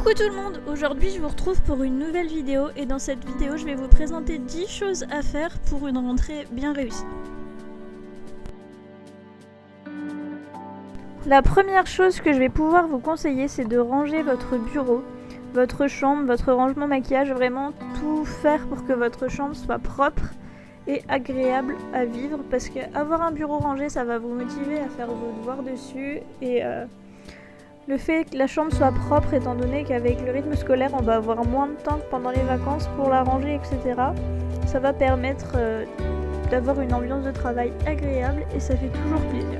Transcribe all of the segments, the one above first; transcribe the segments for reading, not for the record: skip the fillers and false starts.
Coucou tout le monde, aujourd'hui je vous retrouve pour une nouvelle vidéo et dans cette vidéo je vais vous présenter 10 choses à faire pour une rentrée bien réussie. La première chose que je vais pouvoir vous conseiller, c'est de ranger votre bureau, votre chambre, votre rangement maquillage, vraiment tout faire pour que votre chambre soit propre et agréable à vivre, parce qu'avoir un bureau rangé ça va vous motiver à faire vos devoirs dessus et le fait que la chambre soit propre, étant donné qu'avec le rythme scolaire on va avoir moins de temps que pendant les vacances pour la ranger, etc. Ça va permettre d'avoir une ambiance de travail agréable et ça fait toujours plaisir.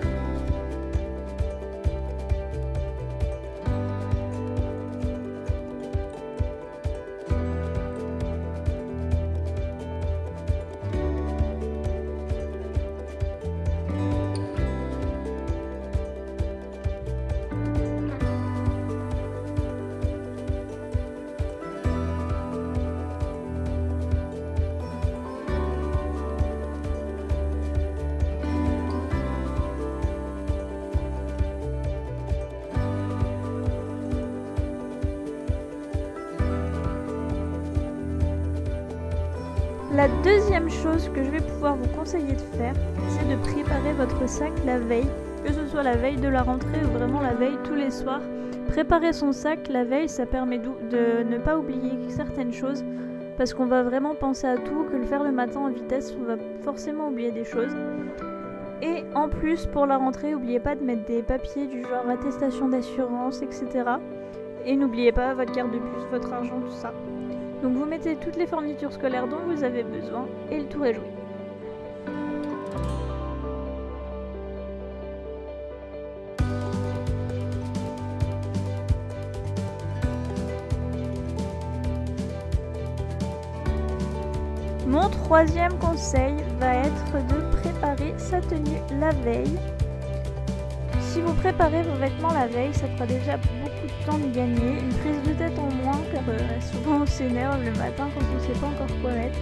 La deuxième chose que je vais pouvoir vous conseiller de faire, c'est de préparer votre sac la veille, que ce soit la veille de la rentrée ou vraiment la veille tous les soirs. Préparer son sac la veille, ça permet de ne pas oublier certaines choses, parce qu'on va vraiment penser à tout, que le faire le matin en vitesse, on va forcément oublier des choses. Et en plus, pour la rentrée, n'oubliez pas de mettre des papiers du genre attestation d'assurance, etc. Et n'oubliez pas votre carte de bus, votre argent, tout ça. Donc vous mettez toutes les fournitures scolaires dont vous avez besoin et le tour est joué. Mon troisième conseil va être de préparer sa tenue la veille. Si vous préparez vos vêtements la veille, ça fera déjà beaucoup de temps de gagner, une prise de tête en moins, car souvent on s'énerve le matin quand on ne sait pas encore quoi mettre.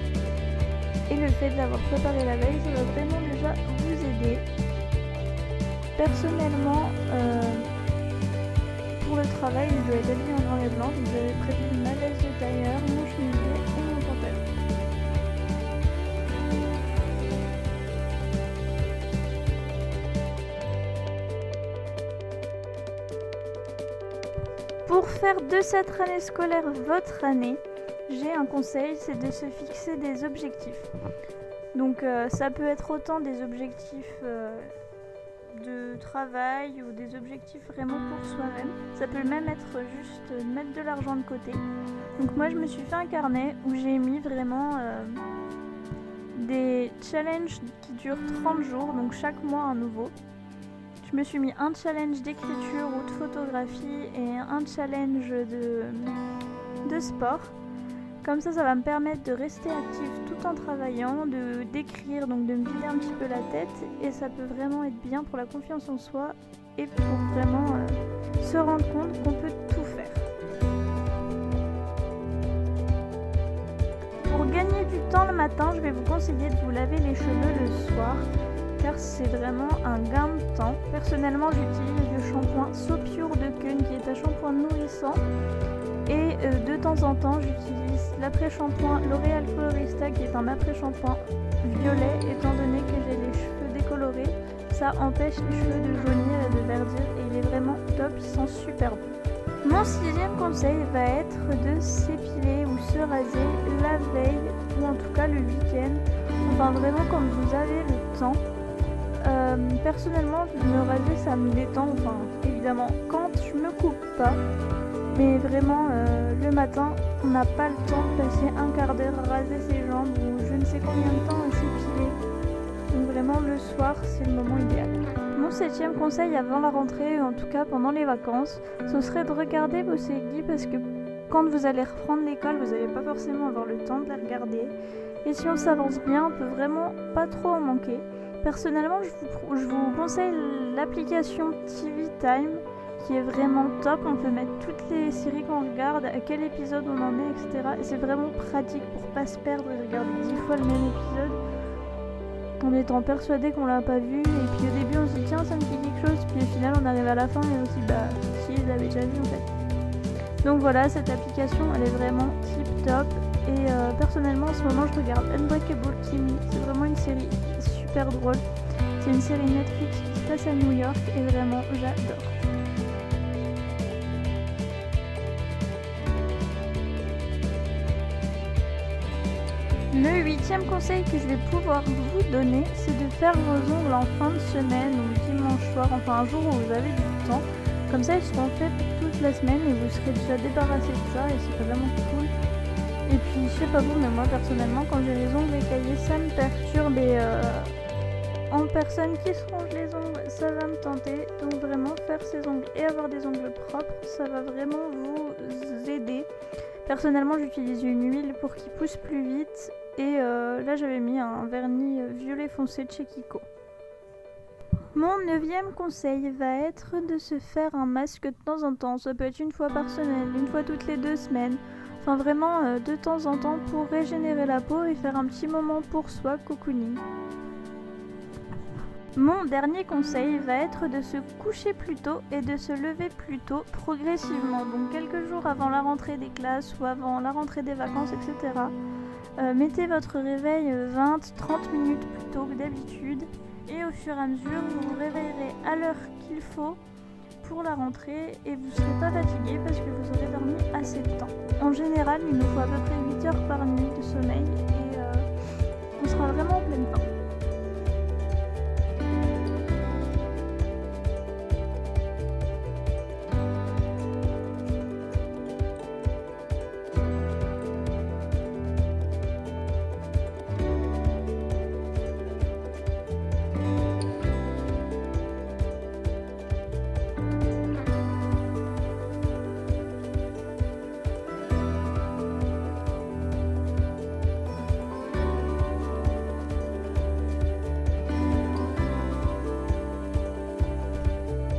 Et le fait d'avoir préparé la veille, ça va vraiment déjà vous aider. Personnellement, pour le travail, je dois être habillée en noir et blanc, donc j'avais prévu ma veste de tailleur, mon chemisier et mon pantalon. Pour faire de cette année scolaire votre année, j'ai un conseil, c'est de se fixer des objectifs. Donc ça peut être autant des objectifs de travail ou des objectifs vraiment pour soi-même. Ça peut même être juste mettre de l'argent de côté. Donc moi je me suis fait un carnet où j'ai mis vraiment des challenges qui durent 30 jours, donc chaque mois un nouveau. Je me suis mis un challenge d'écriture ou de photographie et un challenge de sport. Comme ça va me permettre de rester active tout en travaillant, d'écrire, donc de me vider un petit peu la tête. Et ça peut vraiment être bien pour la confiance en soi et pour vraiment se rendre compte qu'on peut tout faire. Pour gagner du temps le matin, je vais vous conseiller de vous laver les cheveux le soir, car c'est vraiment un gain de temps. Personnellement, j'utilise le shampoing So Pure de Keun, qui est un shampoing nourrissant. Et de temps en temps, j'utilise l'après-shampoing L'Oréal Colorista, qui est un après-shampoing violet, étant donné que j'ai les cheveux décolorés. Ça empêche les cheveux de jaunir et de verdir, et il est vraiment top, il sent super bon. Mon sixième conseil va être de s'épiler ou se raser la veille, ou en tout cas le week-end. Enfin vraiment quand vous avez le temps. Personnellement, me raser ça me détend, enfin évidemment quand je me coupe pas, mais vraiment le matin on n'a pas le temps de passer un quart d'heure à raser ses jambes ou je ne sais combien de temps à s'épiler. Donc vraiment le soir c'est le moment idéal. Mon septième conseil avant la rentrée, ou en tout cas pendant les vacances, ce serait de regarder vos séries, parce que quand vous allez reprendre l'école, vous n'allez pas forcément avoir le temps de les regarder. Et si on s'avance bien, on peut vraiment pas trop en manquer. Personnellement, je vous conseille l'application TV Time, qui est vraiment top. On peut mettre toutes les séries qu'on regarde, à quel épisode on en est, etc. Et c'est vraiment pratique pour pas se perdre et regarder 10 fois le même épisode en étant persuadé qu'on l'a pas vu. Et puis au début on se dit tiens ça me dit quelque chose, puis au final on arrive à la fin et on se dit bah si je l'avais déjà vu en fait. Donc voilà, cette application elle est vraiment tip top et personnellement en ce moment je regarde Unbreakable Kimmy, c'est vraiment une série super drôle. C'est une série Netflix qui se passe à New York et vraiment j'adore. Le 8e conseil que je vais pouvoir vous donner, c'est de faire vos ongles en fin de semaine ou dimanche soir, enfin un jour où vous avez du temps. Comme ça, ils seront faits pour toute la semaine et vous serez déjà débarrassé de ça et c'est vraiment cool. Et puis, je sais pas vous, mais moi personnellement, quand j'ai les ongles écaillés, ça me perturbe et en personne qui se ronge les ongles, ça va me tenter. Donc vraiment, faire ses ongles et avoir des ongles propres, ça va vraiment vous aider. Personnellement, j'utilise une huile pour qu'ils poussent plus vite. Et là, j'avais mis un vernis violet foncé de chez Kiko. Mon 9e conseil va être de se faire un masque de temps en temps. Ça peut être une fois par semaine, une fois toutes les 2 semaines. Enfin vraiment de temps en temps pour régénérer la peau et faire un petit moment pour soi, cocooning. Mon dernier conseil va être de se coucher plus tôt et de se lever plus tôt progressivement. Donc quelques jours avant la rentrée des classes ou avant la rentrée des vacances, etc. Mettez votre réveil 20-30 minutes plus tôt que d'habitude. Et au fur et à mesure, vous vous réveillerez à l'heure qu'il faut pour la rentrée et vous ne serez pas fatigué parce que vous aurez dormi assez de temps. En général, il nous faut à peu près 8 heures par nuit de sommeil et on sera vraiment en pleine forme.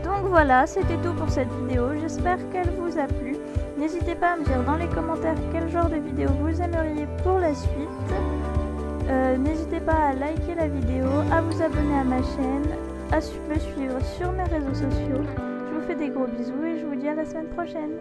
Donc voilà, c'était tout pour cette vidéo, j'espère qu'elle vous a plu. N'hésitez pas à me dire dans les commentaires quel genre de vidéo vous aimeriez pour la suite. N'hésitez pas à liker la vidéo, à vous abonner à ma chaîne, à me suivre sur mes réseaux sociaux. Je vous fais des gros bisous et je vous dis à la semaine prochaine.